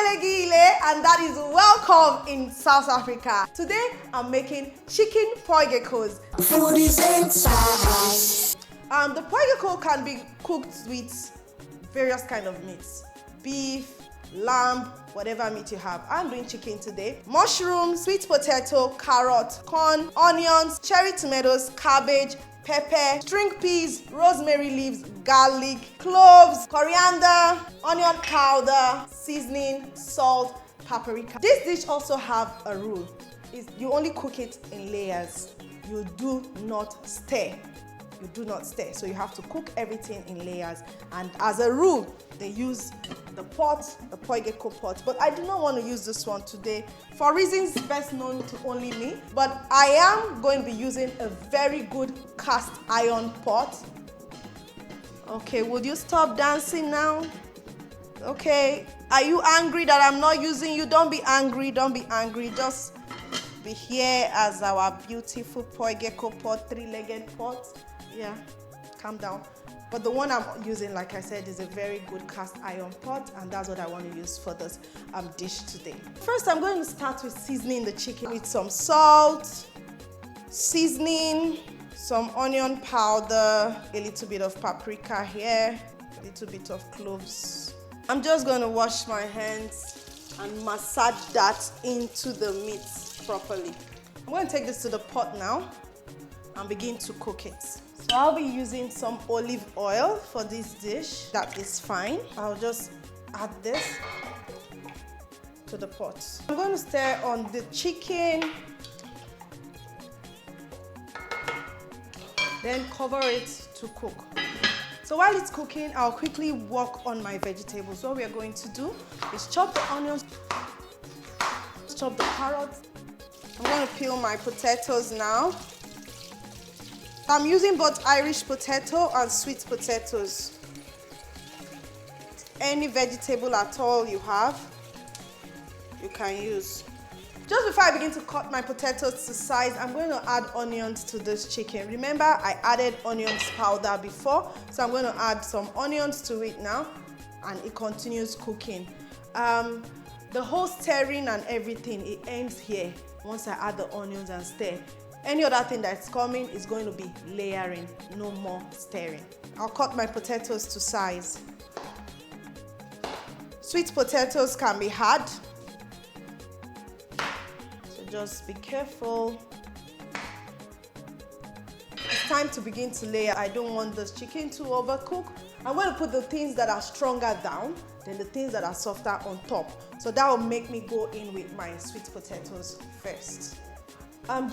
Kelegile, and that is welcome in South Africa. Today I'm making chicken potjiekos. Foodies inside. The potjiekos can be cooked with various kind of meats: beef, lamb, whatever meat you have. I'm doing chicken today. Mushroom, sweet potato, carrot, corn, onions, cherry tomatoes, cabbage, pepper, string peas, rosemary leaves, garlic, cloves, coriander, onion powder, seasoning, salt, paprika. This dish also have a rule. You only cook it in layers. You do not stir. You do not stir. So you have to cook everything in layers. And as a rule, they use the pot, the potjiekos pot. But I do not want to use this one today for reasons best known to only me. But I am going to be using a very good cast iron pot. Okay, would you stop dancing now? Okay, are you angry that I'm not using you? Don't be angry, don't be angry. Just be here as our beautiful potjiekos pot, three-legged pot. Yeah, calm down. But the one I'm using, like I said, is a very good cast iron pot, and that's what I want to use for this dish today. First, I'm going to start with seasoning the chicken with some salt, seasoning, some onion powder, a little bit of paprika here, a little bit of cloves. I'm just going to wash my hands and massage that into the meat properly. I'm going to take this to the pot now and begin to cook it. So I'll be using some olive oil for this dish. That is fine. I'll just add this to the pot. I'm going to stir on the chicken, then cover it to cook. So while it's cooking, I'll quickly work on my vegetables. What we are going to do is chop the onions, chop the carrots. I'm going to peel my potatoes now. I'm using both Irish potato and sweet potatoes. Any vegetable at all you have, you can use. Just before I begin to cut my potatoes to size, I'm going to add onions to this chicken. Remember, I added onions powder before, so I'm going to add some onions to it now, and it continues cooking. The whole stirring and everything, it ends here once I add the onions and stir. Any other thing that's coming is going to be layering, no more stirring. I'll cut my potatoes to size. Sweet potatoes can be hard, so just be careful. It's time to begin to layer. I don't want this chicken to overcook. I'm going to put the things that are stronger down, then the things that are softer on top. So that will make me go in with my sweet potatoes first.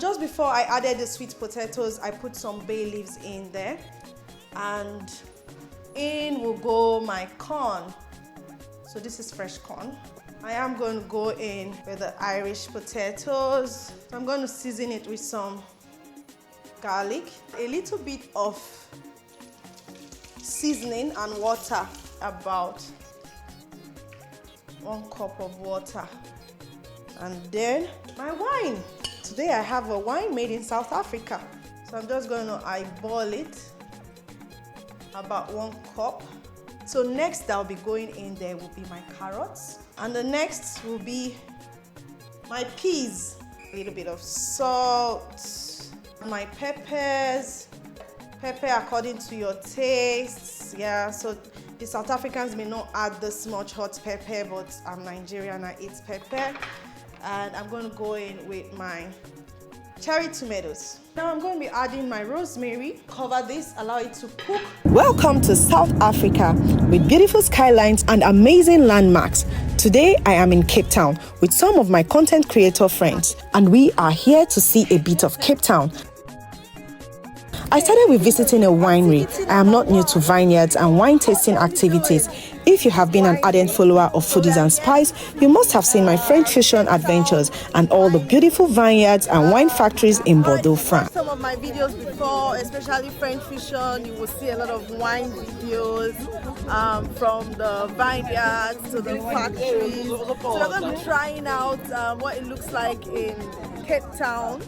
Just before I added the sweet potatoes, I put some bay leaves in there, and in will go my corn. So this is fresh corn. I am going to go in with the Irish potatoes. So I'm going to season it with some garlic, a little bit of seasoning and water, about 1 cup of water, and then my wine. Today I have a wine made in South Africa. So I'm just going to eyeball it, about 1 cup. So next that will be going in there will be my carrots. And the next will be my peas. A little bit of salt, my peppers. Pepper according to your tastes. Yeah, so the South Africans may not add this much hot pepper, but I'm Nigerian, I eat pepper. And I'm going to go in with my cherry tomatoes. Now I'm going to be adding my rosemary. Cover this, allow it to cook. Welcome to South Africa with beautiful skylines and amazing landmarks. Today I am in Cape Town with some of my content creator friends, and we are here to see a bit of Cape Town. I started with visiting a winery. I am not new to vineyards and wine tasting activities. If you have been an ardent follower of Foodies and Spice, you must have seen my French fusion adventures and all the beautiful vineyards and wine factories in Bordeaux, France. Some of my videos before, especially French fusion, you will see a lot of wine videos from the vineyards to the factories. So we're going to be trying out what it looks like in Cape Town.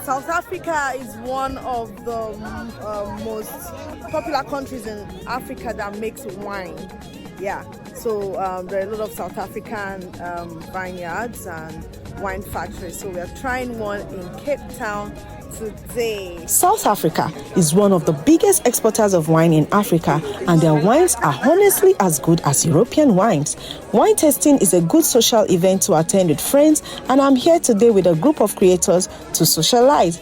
South Africa is one of the most popular countries in Africa that makes wine. Yeah, so there are a lot of South African vineyards and wine factories. So we are trying one in Cape Town today. South Africa is one of the biggest exporters of wine in Africa, and their wines are honestly as good as European wines. Wine tasting is a good social event to attend with friends, and I'm here today with a group of creators to socialize.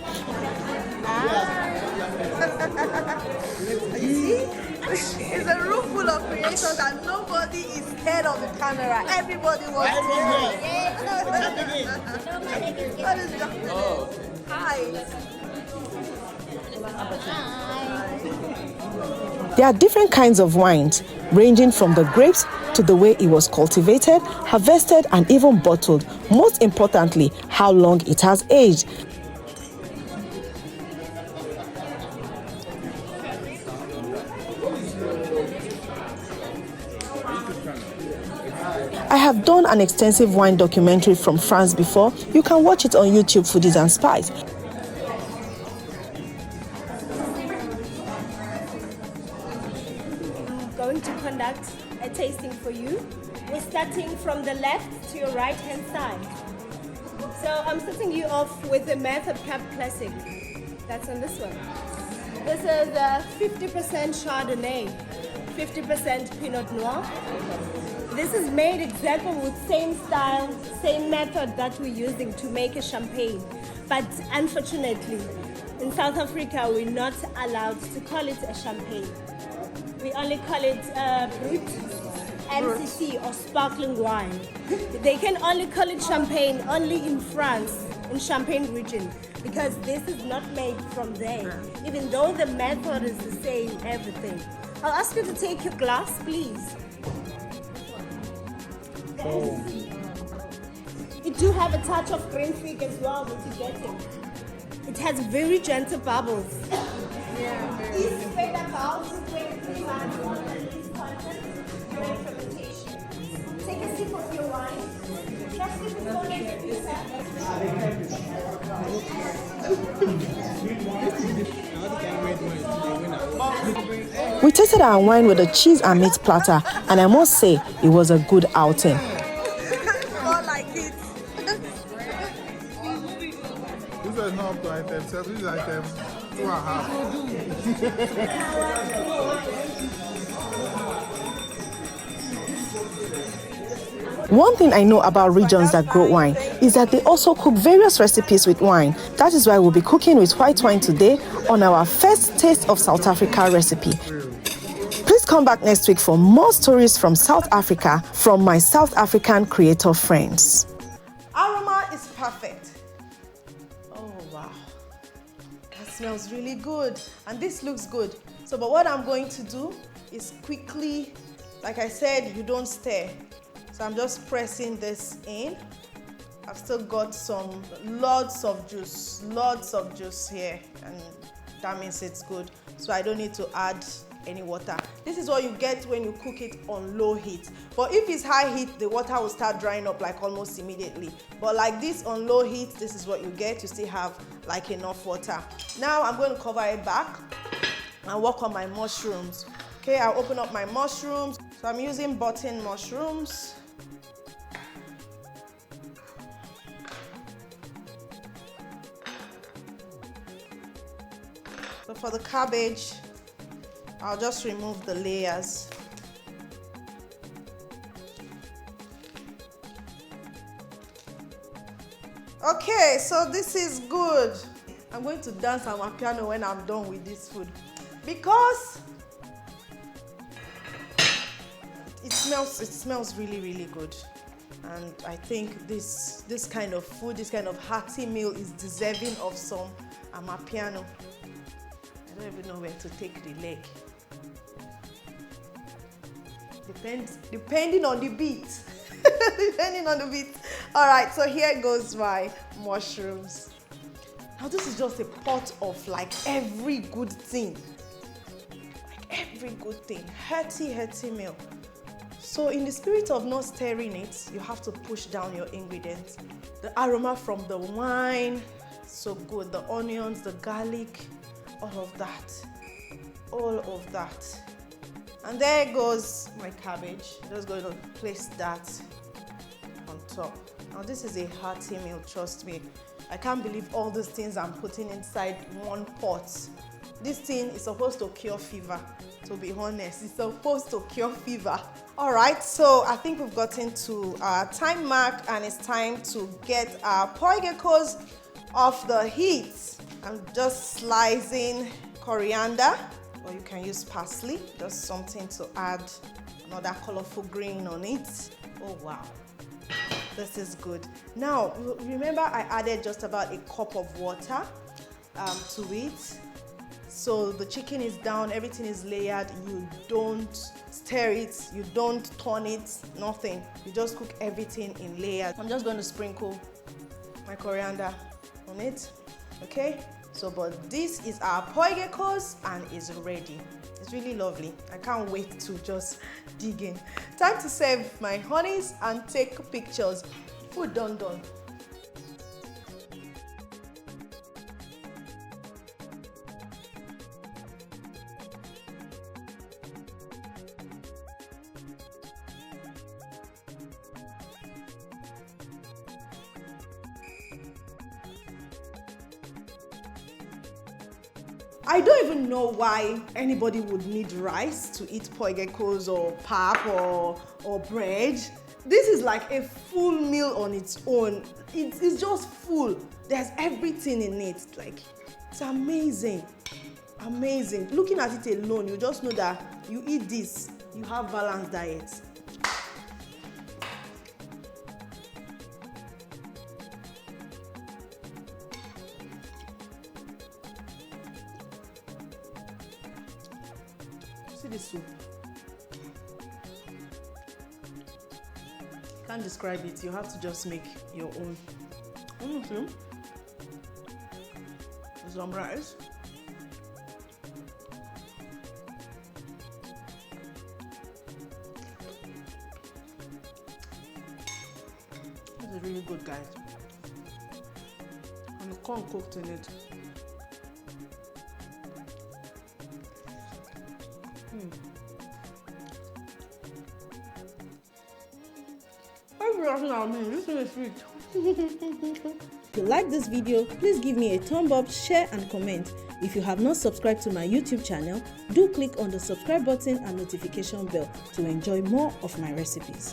It's a room full of creators and nobody is scared of the camera. Everybody wants to What is happening? Hi. There are different kinds of wines, ranging from the grapes to the way it was cultivated, harvested, and even bottled. Most importantly, how long it has aged. I have done an extensive wine documentary from France before. You can watch it on YouTube, Foodies and Spice. I'm going to conduct a tasting for you. We're starting from the left to your right hand side. So I'm starting you off with the Method Cab Classic. That's on this one. This is a 50% Chardonnay, 50% Pinot Noir. This is made exactly with same style, same method that we're using to make a champagne. But unfortunately, in South Africa, we're not allowed to call it a champagne. We only call it brut, MCC, or sparkling wine. They can only call it champagne only in France, in Champagne region, because this is not made from there, even though the method is the same, everything. I'll ask you to take your glass, please. You do have a touch of green fig as well that you're getting. It has very gentle bubbles. These fed about 23 months on the least content during fermentation. Take a sip of your wine. Trust it before We tasted our wine with a cheese and meat platter, and I must say it was a good outing. More like it. This is not up to item 7, this is item 2.5. One thing I know about regions that grow wine is that they also cook various recipes with wine. That is why we'll be cooking with white wine today on our first Taste of South Africa recipe. Please come back next week for more stories from South Africa from my South African creator friends. Aroma is perfect. Oh wow, that smells really good, and this looks good. So, but what I'm going to do is quickly, like I said, you don't stir. So I'm just pressing this in. I've still got lots of juice here, and that means it's good. So I don't need to add any water. This is what you get when you cook it on low heat. But if it's high heat, the water will start drying up like almost immediately. But like this on low heat, this is what you get. You still have like enough water. Now I'm going to cover it back and work on my mushrooms. Okay, I'll open up my mushrooms. So I'm using button mushrooms. So for the cabbage, I'll just remove the layers. Okay, so this is good. I'm going to dance on my piano when I'm done with this food because it smells really, really good. And I think this kind of food, this kind of hearty meal is deserving of some amapiano. I don't even know where to take the leg. Depending on the beat. Depending on the beat. All right, so here goes my mushrooms. Now this is just a pot of like every good thing. Like every good thing. Hearty meal. So in the spirit of not stirring it, you have to push down your ingredients. The aroma from the wine, so good. The onions, the garlic, all of that. And there goes my cabbage. Just going to place that on top. Now this is a hearty meal, trust me. I can't believe all these things I'm putting inside one pot. This thing is supposed to cure fever, to be honest. It's supposed to cure fever. All right, so I think we've gotten to our time mark and it's time to get our potjiekos off the heat. I'm just slicing coriander, or you can use parsley, just something to add another colorful green on it. Oh wow, this is good. Now, remember I added just about a cup of water to it. So the chicken is down, everything is layered. You don't stir it, you don't turn it, nothing. You just cook everything in layers. I'm just going to sprinkle my coriander on it, okay? So, but this is our potjiekos and it's ready. It's really lovely. I can't wait to just dig in. Time to serve my honeys and take pictures. Food done. I don't even know why anybody would need rice to eat potjiekos or pap or bread. This is like a full meal on its own. It's just full. There's everything in it. Like, it's amazing. Amazing. Looking at it alone, you just know that you eat this, you have balanced diet. See the soup. Can't describe it. You have to just make your own. Some rice. This is really good, guys. And the corn cooked in it. This is sweet. If you like this video, please give me a thumb up, share and comment. If you have not subscribed to my YouTube channel, do click on the subscribe button and notification bell to enjoy more of my recipes.